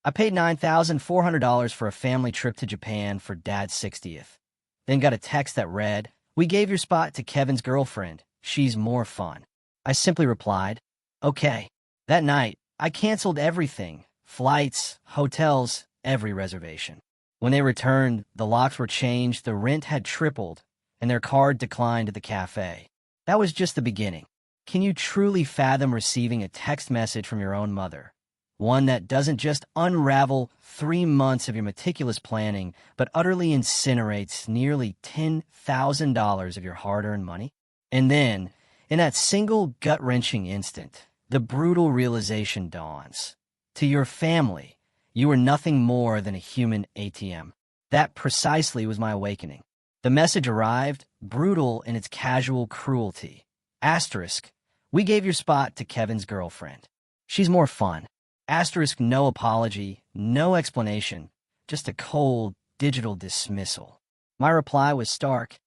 I paid $9,400 for a family trip to Japan for Dad's 60th. Then got a text that read, "We gave your spot to Kevin's girlfriend. She's more fun." I simply replied, "Okay." That night, I canceled everything. Flights, hotels, every reservation. When they returned, the locks were changed, the rent had tripled, and their card declined at the cafe. That was just the beginning. Can you truly fathom receiving a text message from your own mother? One that doesn't just unravel 3 months of your meticulous planning, but utterly incinerates nearly $10,000 of your hard-earned money? And then, in that single gut-wrenching instant, the brutal realization dawns. To your family, you were nothing more than a human ATM. That precisely was my awakening. The message arrived, brutal in its casual cruelty. Asterisk, we gave your spot to Kevin's girlfriend. She's more fun. Asterisk, no apology, no explanation, just a cold, digital dismissal. My reply was stark.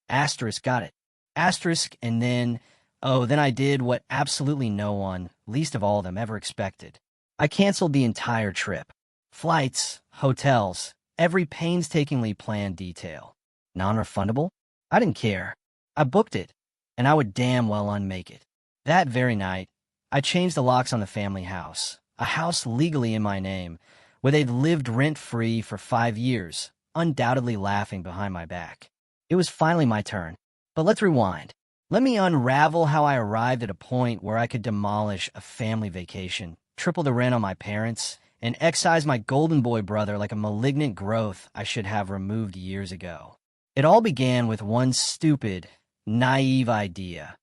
Asterisk, got it. Asterisk, and then I did what absolutely no one, least of all of them, ever expected. I canceled the entire trip. Flights, hotels, every painstakingly planned detail. Non-refundable? I didn't care. I booked it, and I would damn well unmake it. That very night, I changed the locks on the family house, a house legally in my name, where they'd lived rent-free for 5 years, undoubtedly laughing behind my back. It was finally my turn. But let's rewind. Let me unravel how I arrived at a point where I could demolish a family vacation, triple the rent on my parents, and excise my golden boy brother like a malignant growth I should have removed years ago. It all began with one stupid, naive idea.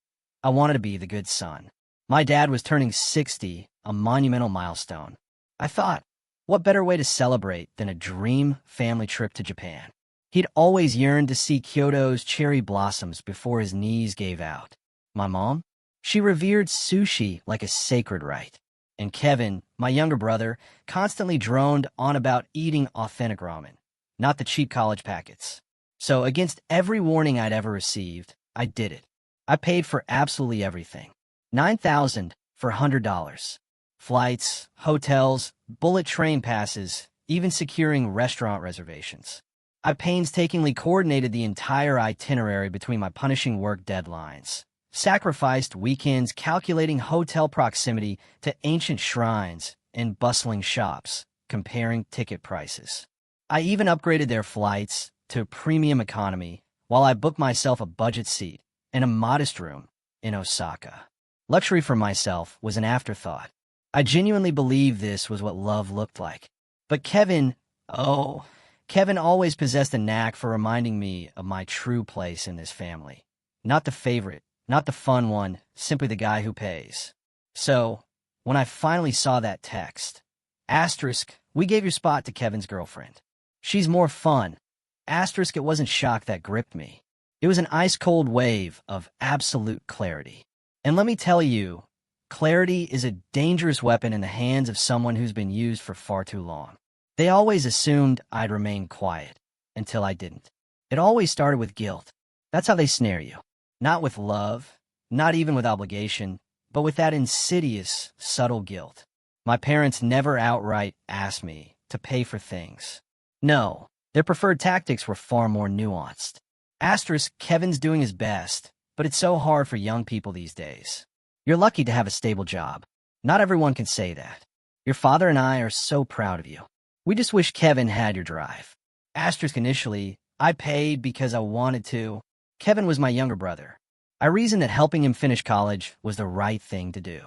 I wanted to be the good son. My dad was turning 60, a monumental milestone. I thought, what better way to celebrate than a dream family trip to Japan? He'd always yearned to see Kyoto's cherry blossoms before his knees gave out. My mom? She revered sushi like a sacred rite. And Kevin, my younger brother, constantly droned on about eating authentic ramen, not the cheap college packets. So against every warning I'd ever received, I did it. I paid for absolutely everything. $9,000 for $100. Flights, hotels, bullet train passes, even securing restaurant reservations. I painstakingly coordinated the entire itinerary between my punishing work deadlines, sacrificed weekends calculating hotel proximity to ancient shrines and bustling shops, comparing ticket prices. I even upgraded their flights to premium economy while I booked myself a budget seat in a modest room in Osaka. Luxury for myself was an afterthought. I genuinely believed this was what love looked like. But Kevin always possessed a knack for reminding me of my true place in this family. Not the favorite, not the fun one, simply the guy who pays. So, when I finally saw that text, asterisk, we gave your spot to Kevin's girlfriend. She's more fun. Asterisk, it wasn't shock that gripped me. It was an ice-cold wave of absolute clarity. And let me tell you, clarity is a dangerous weapon in the hands of someone who's been used for far too long. They always assumed I'd remain quiet, until I didn't. It always started with guilt. That's how they snare you. Not with love, not even with obligation, but with that insidious, subtle guilt. My parents never outright asked me to pay for things. No, their preferred tactics were far more nuanced. Asterisk, Kevin's doing his best, but it's so hard for young people these days. You're lucky to have a stable job. Not everyone can say that. Your father and I are so proud of you. We just wish Kevin had your drive. Asterisk, initially, I paid because I wanted to. Kevin was my younger brother. I reasoned that helping him finish college was the right thing to do.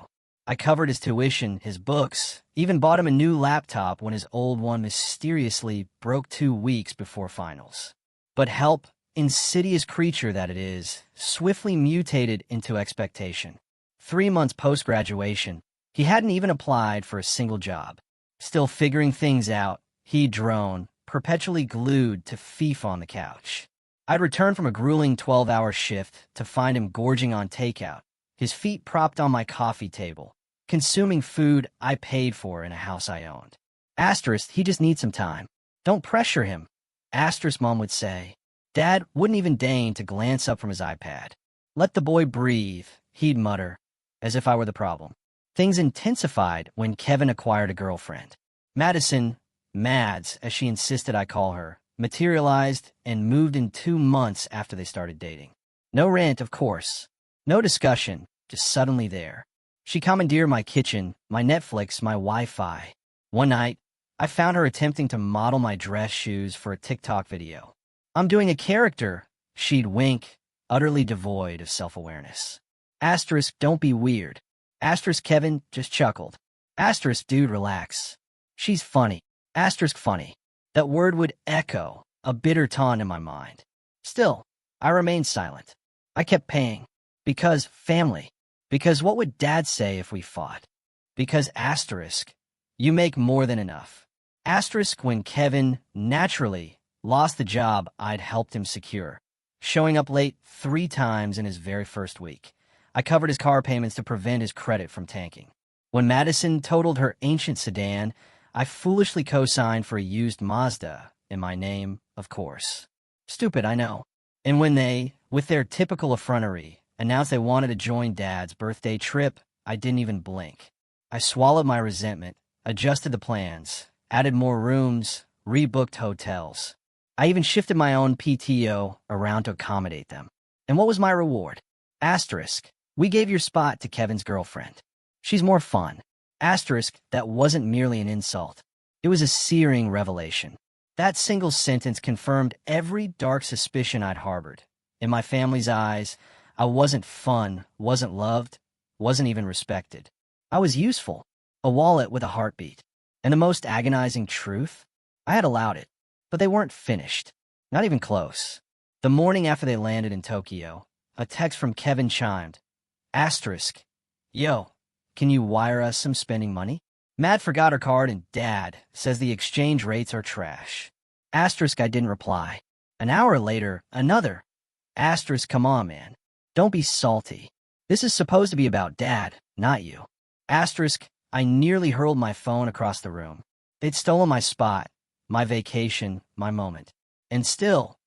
I covered his tuition, his books, even bought him a new laptop when his old one mysteriously broke 2 weeks before finals. But help, insidious creature that it is, swiftly mutated into expectation. 3 months post-graduation, he hadn't even applied for a single job. Still figuring things out, he'd drone, perpetually glued to FIFA on the couch. I'd returned from a grueling 12-hour shift to find him gorging on takeout, his feet propped on my coffee table, consuming food I paid for in a house I owned. Asterisk, he just needs some time. Don't pressure him. Asterisk, Mom would say. Dad wouldn't even deign to glance up from his iPad. Let the boy breathe, he'd mutter, as if I were the problem. Things intensified when Kevin acquired a girlfriend. Madison, Mads, as she insisted I call her, materialized and moved in 2 months after they started dating. No rant, of course. No discussion, just suddenly there. She commandeered my kitchen, my Netflix, my Wi-Fi. One night, I found her attempting to model my dress shoes for a TikTok video. I'm doing a character, she'd wink, utterly devoid of self-awareness. Asterisk, don't be weird. Asterisk, Kevin just chuckled. Asterisk, dude, relax. She's funny. Asterisk, funny. That word would echo a bitter taunt in my mind. Still, I remained silent. I kept paying. Because family. Because what would Dad say if we fought? Because asterisk, you make more than enough. Asterisk, when Kevin, naturally, lost the job I'd helped him secure, showing up late 3 times in his very first week. I covered his car payments to prevent his credit from tanking. When Madison totaled her ancient sedan, I foolishly co-signed for a used Mazda, in my name, of course. Stupid, I know. And when they, with their typical effrontery, announced they wanted to join Dad's birthday trip, I didn't even blink. I swallowed my resentment, adjusted the plans, added more rooms, rebooked hotels. I even shifted my own PTO around to accommodate them. And what was my reward? Asterisk, we gave your spot to Kevin's girlfriend. She's more fun. Asterisk, that wasn't merely an insult. It was a searing revelation. That single sentence confirmed every dark suspicion I'd harbored. In my family's eyes, I wasn't fun, wasn't loved, wasn't even respected. I was useful, a wallet with a heartbeat. And the most agonizing truth? I had allowed it, but they weren't finished. Not even close. The morning after they landed in Tokyo, a text from Kevin chimed. Asterisk, yo, can you wire us some spending money? Mad forgot her card and Dad says the exchange rates are trash. Asterisk, I didn't reply. An hour later, another. Asterisk, come on, man. Don't be salty. This is supposed to be about Dad, not you. Asterisk, I nearly hurled my phone across the room. They'd stolen my spot, my vacation, my moment. And still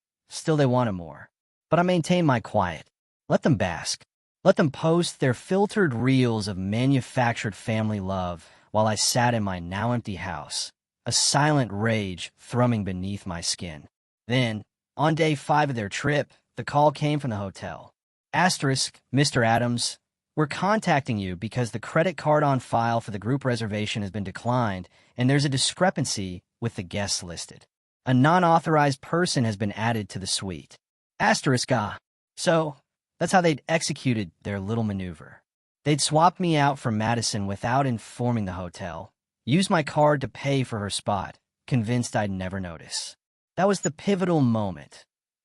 they wanted more. But I maintained my quiet. Let them bask. Let them post their filtered reels of manufactured family love while I sat in my now empty house, a silent rage thrumming beneath my skin. Then, on day 5 of their trip, the call came from the hotel. Asterisk, Mr. Adams, we're contacting you because the credit card on file for the group reservation has been declined and there's a discrepancy with the guests listed. A non-authorized person has been added to the suite. Asterisk, So, that's how they'd executed their little maneuver. They'd swapped me out for Madison without informing the hotel, used my card to pay for her spot, convinced I'd never notice. That was the pivotal moment.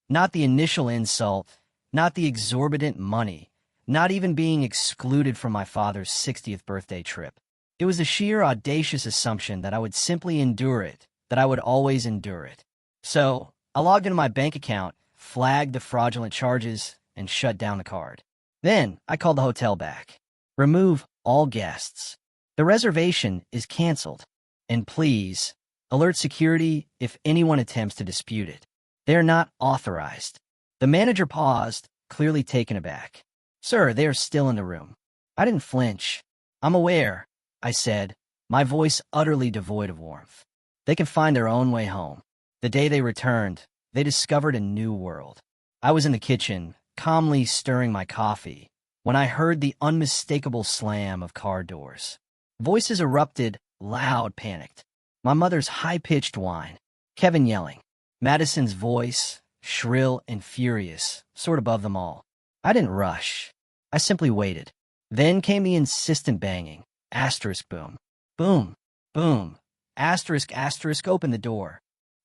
Not the initial insult, not the exorbitant money, not even being excluded from my father's 60th birthday trip. It was the sheer audacious assumption that I would simply endure it, that I would always endure it. So, I logged into my bank account, flagged the fraudulent charges, and shut down the card. Then, I called the hotel back. Remove all guests. The reservation is canceled. And please, alert security if anyone attempts to dispute it. They're not authorized. The manager paused, clearly taken aback. Sir, they are still in the room. I didn't flinch. I'm aware, I said, my voice utterly devoid of warmth. They can find their own way home. The day they returned, they discovered a new world. I was in the kitchen, calmly stirring my coffee, when I heard the unmistakable slam of car doors. Voices erupted, loud, panicked. My mother's high-pitched whine. Kevin yelling. Madison's voice, shrill and furious, soared above them all. I didn't rush. I simply waited. Then came the insistent banging. Asterisk boom. Boom. Boom. Asterisk, asterisk, open the door.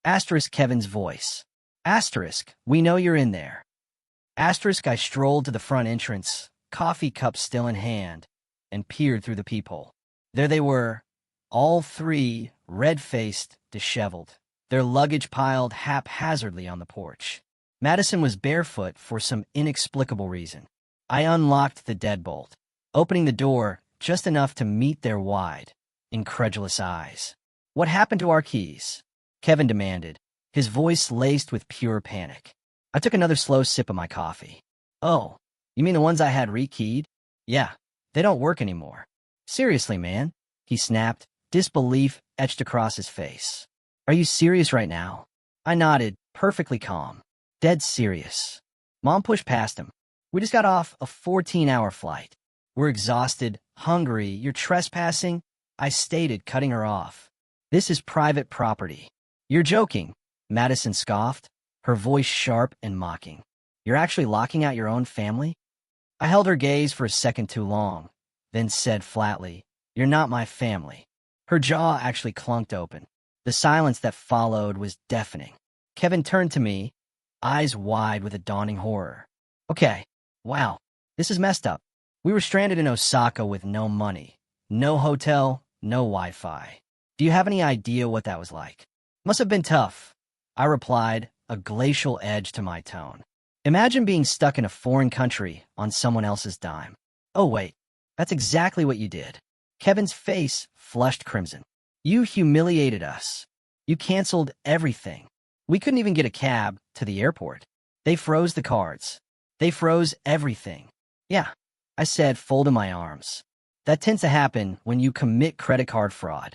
Asterisk, Kevin's voice. Asterisk, we know you're in there. Asterisk, I strolled to the front entrance, coffee cup still in hand, and peered through the peephole. There they were, all 3, red-faced, disheveled, their luggage piled haphazardly on the porch. Madison was barefoot for some inexplicable reason. I unlocked the deadbolt, opening the door just enough to meet their wide, incredulous eyes. What happened to our keys? Kevin demanded, his voice laced with pure panic. I took another slow sip of my coffee. Oh, you mean the ones I had rekeyed? Yeah, they don't work anymore. Seriously, man, he snapped, Disbelief etched across his face. Are you serious right now? I nodded, perfectly calm. Dead serious. Mom pushed past him. We just got off a 14-hour flight. We're exhausted, hungry, you're trespassing? I stated, cutting her off. This is private property. You're joking, Madison scoffed, her voice sharp and mocking. You're actually locking out your own family? I held her gaze for a second too long, then said flatly, You're not my family. Her jaw actually clunked open. The silence that followed was deafening. Kevin turned to me, eyes wide with a dawning horror. Okay, wow, this is messed up. We were stranded in Osaka with no money, no hotel, no Wi-Fi. Do you have any idea what that was like? Must have been tough, I replied, a glacial edge to my tone. Imagine being stuck in a foreign country on someone else's dime. Oh wait, that's exactly what you did. Kevin's face flushed crimson. You humiliated us. You canceled everything. We couldn't even get a cab to the airport. They froze the cards. They froze everything. Yeah, I said, folding my arms. That tends to happen when you commit credit card fraud.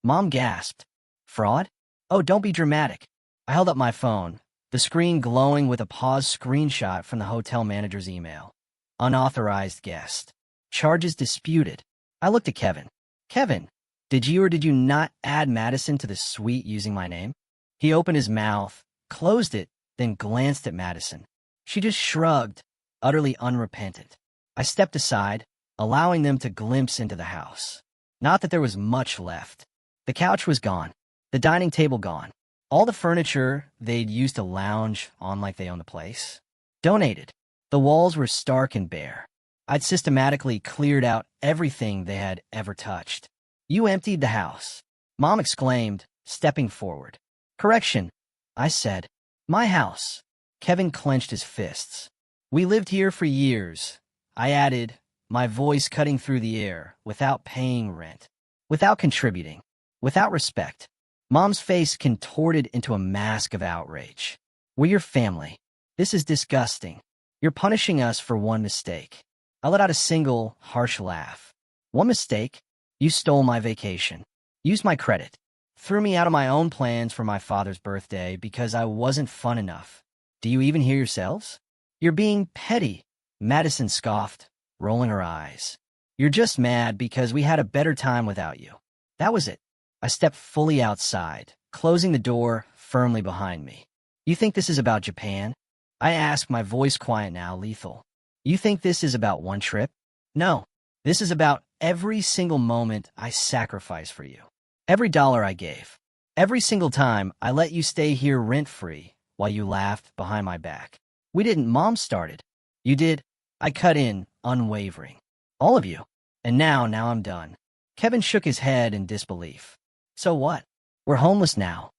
Mom gasped. Fraud? Oh, don't be dramatic. I held up my phone, the screen glowing with a paused screenshot from the hotel manager's email. Unauthorized guest. Charges disputed. I looked at Kevin. Kevin, did you or did you not add Madison to the suite using my name? He opened his mouth, closed it, then glanced at Madison. She just shrugged, utterly unrepentant. I stepped aside, allowing them to glimpse into the house. Not that there was much left. The couch was gone, the dining table gone, all the furniture they'd used to lounge on like they owned the place. Donated. The walls were stark and bare. I'd systematically cleared out everything they had ever touched. You emptied the house, Mom exclaimed, stepping forward. Correction, I said. My house. Kevin clenched his fists. We lived here for years, I added, my voice cutting through the air, without paying rent, without contributing, without respect. Mom's face contorted into a mask of outrage. We're your family. This is disgusting. You're punishing us for one mistake. I let out a single, harsh laugh. One mistake? You stole my vacation. Used my credit. Threw me out of my own plans for my father's birthday because I wasn't fun enough. Do you even hear yourselves? You're being petty, Madison scoffed, rolling her eyes. You're just mad because we had a better time without you. That was it. I stepped fully outside, closing the door firmly behind me. You think this is about Japan? I asked, my voice quiet now, lethal. You think this is about one trip? No. This is about every single moment I sacrificed for you. Every dollar I gave. Every single time I let you stay here rent-free while you laughed behind my back. We didn't. Mom started. You did. I cut in, unwavering. All of you. And now I'm done. Kevin shook his head in disbelief. So what? We're homeless now.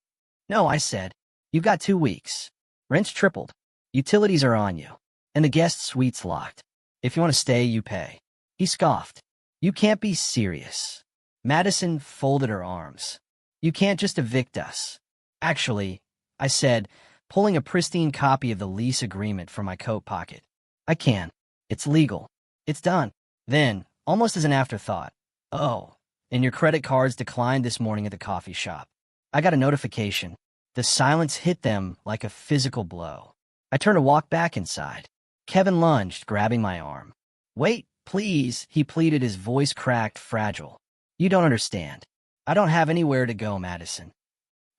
No, I said. You've got 2 weeks. Rent's tripled. Utilities are on you. And the guest suite's locked. If you want to stay, you pay. He scoffed. You can't be serious. Madison folded her arms. You can't just evict us. Actually, I said, pulling a pristine copy of the lease agreement from my coat pocket. I can. It's legal. It's done. Then, almost as an afterthought, oh, and your credit cards declined this morning at the coffee shop. I got a notification. The silence hit them like a physical blow. I turned to walk back inside. Kevin lunged, grabbing my arm. Wait, please, he pleaded, his voice cracked, fragile. You don't understand. I don't have anywhere to go, Madison.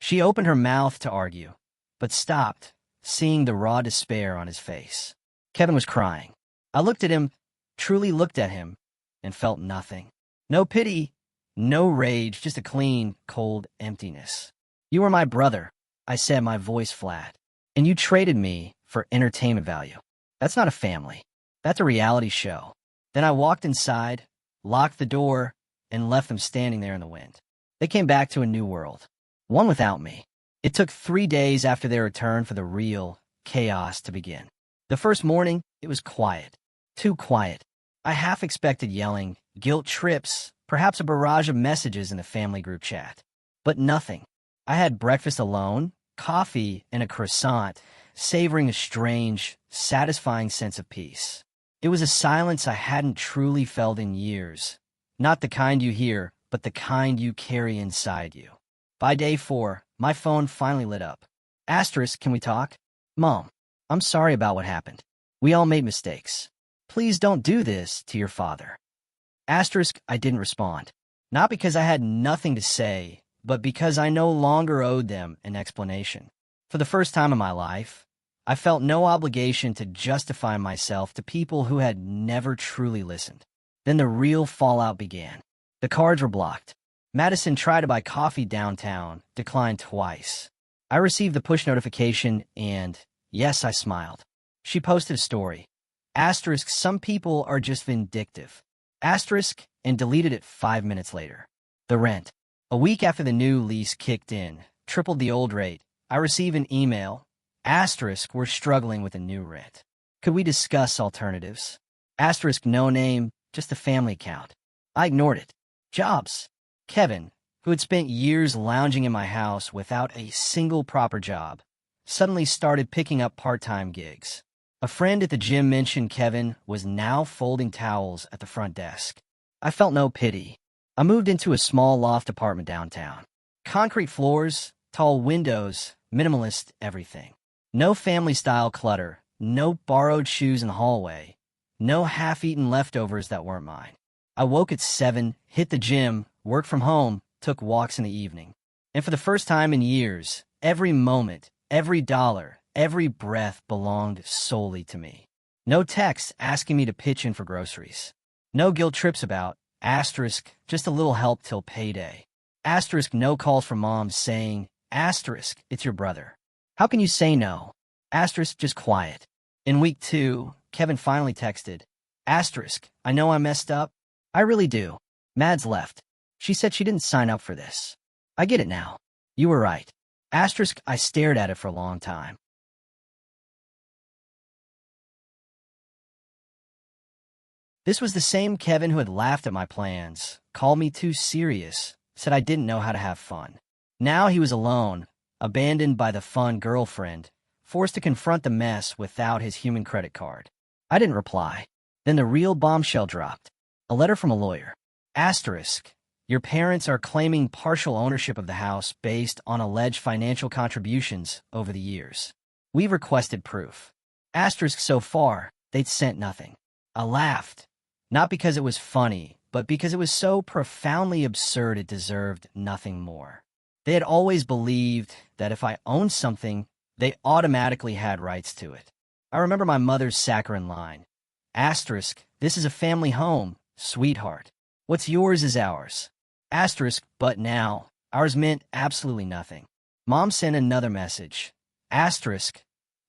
She opened her mouth to argue, but stopped, seeing the raw despair on his face. Kevin was crying. I looked at him, truly looked at him, and felt nothing. No pity, no rage, just a clean, cold emptiness. You were my brother, I said, my voice flat, and you traded me for entertainment value. That's not a family. That's a reality show. Then I walked inside, locked the door, and left them standing there in the wind. They came back to a new world, one without me. It took 3 days after their return for the real chaos to begin. The first morning, it was quiet. Too quiet. I half expected yelling, guilt trips, perhaps a barrage of messages in the family group chat. But nothing. I had breakfast alone, coffee and a croissant, savoring a strange, satisfying sense of peace. It was a silence I hadn't truly felt in years. Not the kind you hear but the kind you carry inside you. By day 4, my phone finally lit up. Asterisk, can we talk? Mom, I'm sorry about what happened. We all made mistakes. Please don't do this to your father. Asterisk, I didn't respond. Not because I had nothing to say, but because I no longer owed them an explanation. For the first time in my life, I felt no obligation to justify myself to people who had never truly listened. Then the real fallout began. The cards were blocked. Madison tried to buy coffee downtown, declined twice. I received the push notification and, yes, I smiled. She posted a story. Asterisk, some people are just vindictive. Asterisk, and deleted it 5 minutes later. The rent. A week after the new lease kicked in, tripled the old rate, I received an email. Asterisk, we're struggling with a new rent. Could we discuss alternatives? Asterisk, no name, just a family account. I ignored it. Jobs. Kevin, who had spent years lounging in my house without a single proper job, suddenly started picking up part-time gigs. A friend at the gym mentioned Kevin was now folding towels at the front desk. I felt no pity. I moved into a small loft apartment downtown. Concrete floors, tall windows, minimalist everything. No family-style clutter, no borrowed shoes in the hallway, no half-eaten leftovers that weren't mine. I woke at 7, hit the gym, worked from home, took walks in the evening. And for the first time in years, every moment, every dollar, every breath belonged solely to me. No texts asking me to pitch in for groceries. No guilt trips about, asterisk, just a little help till payday. Asterisk, no calls from mom saying, asterisk, it's your brother. How can you say no? Asterisk, just quiet. In week 2, Kevin finally texted, asterisk, I know I messed up. I really do. Mads left. She said she didn't sign up for this. I get it now. You were right. Asterisk, I stared at it for a long time. This was the same Kevin who had laughed at my plans, called me too serious, said I didn't know how to have fun. Now he was alone, abandoned by the fun girlfriend, forced to confront the mess without his human credit card. I didn't reply. Then the real bombshell dropped. A letter from a lawyer. Asterisk, your parents are claiming partial ownership of the house based on alleged financial contributions over the years. We've requested proof. Asterisk, so far, they'd sent nothing. I laughed. Not because it was funny, but because it was so profoundly absurd it deserved nothing more. They had always believed that if I owned something, they automatically had rights to it. I remember my mother's saccharine line. Asterisk, this is a family home, sweetheart. What's yours is ours. Asterisk, but now, ours meant absolutely nothing. Mom sent another message. Asterisk,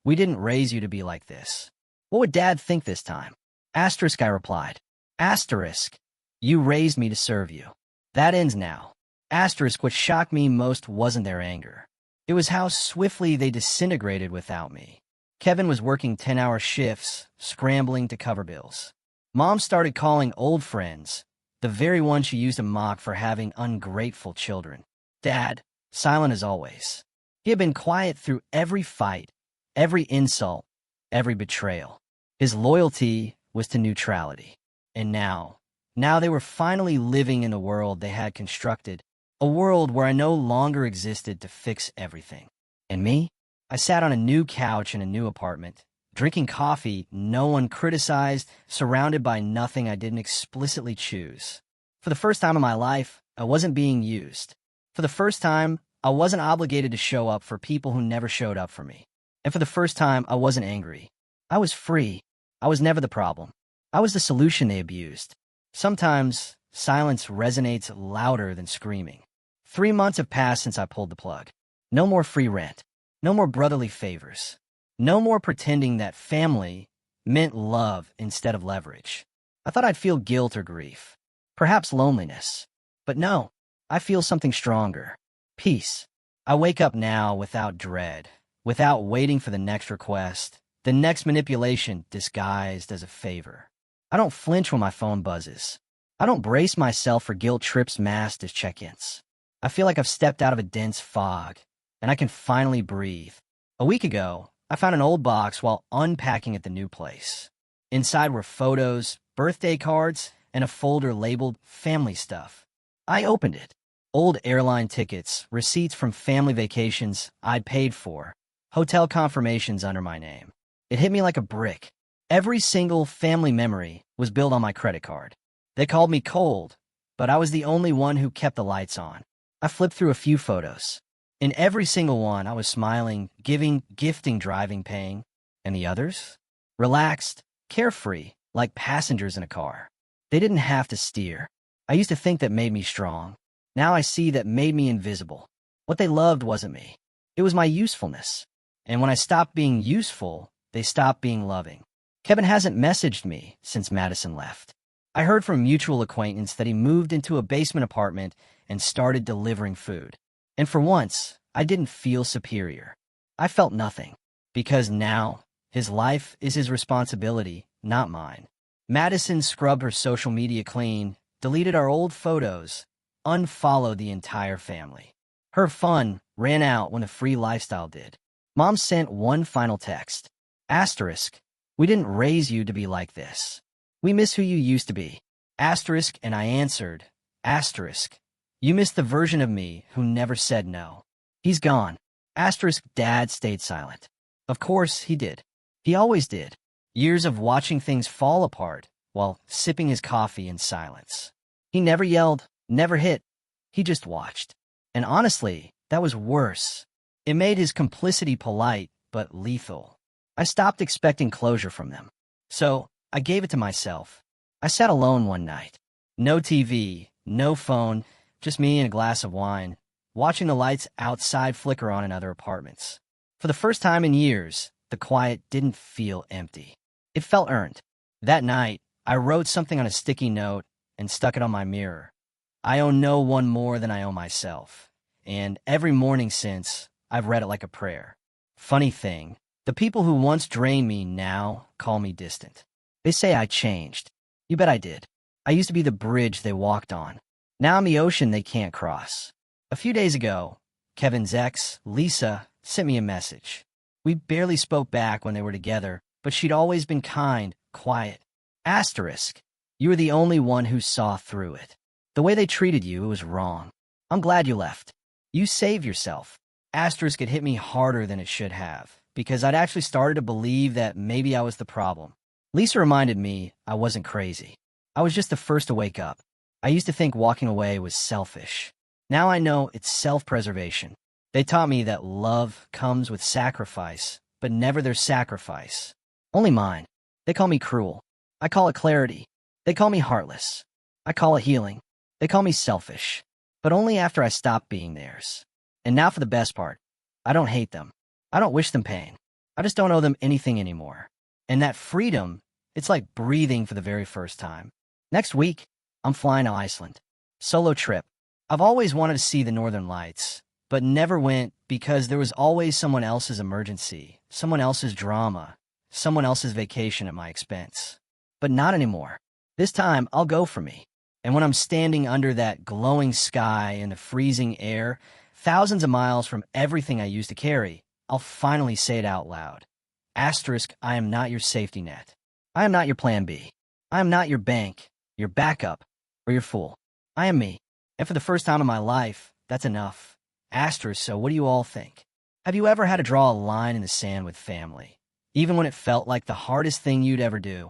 we didn't raise you to be like this. What would Dad think this time? Asterisk, I replied. Asterisk, you raised me to serve you. That ends now. Asterisk, what shocked me most wasn't their anger. It was how swiftly they disintegrated without me. Kevin was working 10-hour shifts, scrambling to cover bills. Mom started calling old friends, the very ones she used to mock for having ungrateful children. Dad, silent as always. He had been quiet through every fight, every insult, every betrayal. His loyalty was to neutrality. And now they were finally living in the world they had constructed, a world where I no longer existed to fix everything. And me? I sat on a new couch in a new apartment, drinking coffee no one criticized, surrounded by nothing I didn't explicitly choose. For the first time in my life, I wasn't being used. For the first time, I wasn't obligated to show up for people who never showed up for me. And for the first time, I wasn't angry. I was free. I was never the problem. I was the solution they abused. Sometimes, silence resonates louder than screaming. 3 months have passed since I pulled the plug. No more free rent. No more brotherly favors. No more pretending that family meant love instead of leverage. I thought I'd feel guilt or grief. Perhaps loneliness. But no, I feel something stronger. Peace. I wake up now without dread, without waiting for the next request, the next manipulation disguised as a favor. I don't flinch when my phone buzzes. I don't brace myself for guilt trips masked as check-ins. I feel like I've stepped out of a dense fog, and I can finally breathe. A week ago, I found an old box while unpacking at the new place. Inside were photos, birthday cards, and a folder labeled family stuff. I opened it. Old airline tickets, receipts from family vacations I'd paid for, hotel confirmations under my name. It hit me like a brick. Every single family memory was billed on my credit card. They called me cold, but I was the only one who kept the lights on. I flipped through a few photos. In every single one, I was smiling, giving, gifting, driving, paying. And the others? Relaxed, carefree, like passengers in a car. They didn't have to steer. I used to think that made me strong. Now I see that made me invisible. What they loved wasn't me. It was my usefulness. And when I stopped being useful, they stopped being loving. Kevin hasn't messaged me since Madison left. I heard from a mutual acquaintance that he moved into a basement apartment and started delivering food. And for once, I didn't feel superior. I felt nothing, because now his life is his responsibility, not mine. Madison scrubbed her social media clean, deleted our old photos, unfollowed the entire family. Her fun ran out when the free lifestyle did. Mom sent one final text. Asterisk, we didn't raise you to be like this. We miss who you used to be. Asterisk, and I answered, asterisk, you miss the version of me who never said no. He's gone. Asterisk, Dad stayed silent. Of course he did. He always did. Years of watching things fall apart while sipping his coffee in silence. He never yelled, never hit. He just watched. And honestly, that was worse. It made his complicity polite, but lethal. I stopped expecting closure from them. So I gave it to myself. I sat alone one night. No TV, no phone, just me and a glass of wine, watching the lights outside flicker on in other apartments. For the first time in years, the quiet didn't feel empty. It felt earned. That night, I wrote something on a sticky note and stuck it on my mirror. I owe no one more than I owe myself. And every morning since, I've read it like a prayer. Funny thing, the people who once drained me now call me distant. They say I changed. You bet I did. I used to be the bridge they walked on. Now I'm the ocean they can't cross. A few days ago, Kevin's ex, Lisa, sent me a message. We barely spoke back when they were together, but she'd always been kind, quiet. Asterisk, you were the only one who saw through it. The way they treated you, it was wrong. I'm glad you left. You saved yourself. Asterisk, it hit me harder than it should have, because I'd actually started to believe that maybe I was the problem. Lisa reminded me I wasn't crazy. I was just the first to wake up. I used to think walking away was selfish. Now I know it's self-preservation. They taught me that love comes with sacrifice, but never their sacrifice. Only mine. They call me cruel. I call it clarity. They call me heartless. I call it healing. They call me selfish. But only after I stop being theirs. And now for the best part. I don't hate them. I don't wish them pain. I just don't owe them anything anymore. And that freedom, it's like breathing for the very first time. Next week, I'm flying to Iceland. Solo trip. I've always wanted to see the Northern Lights, but never went because there was always someone else's emergency, someone else's drama, someone else's vacation at my expense. But not anymore. This time, I'll go for me. And when I'm standing under that glowing sky and the freezing air, thousands of miles from everything I used to carry, I'll finally say it out loud. Asterisk, I am not your safety net. I am not your plan B. I am not your bank, your backup, or your fool. I am me. And for the first time in my life, that's enough. Asterisk, so what do you all think? Have you ever had to draw a line in the sand with family, even when it felt like the hardest thing you'd ever do?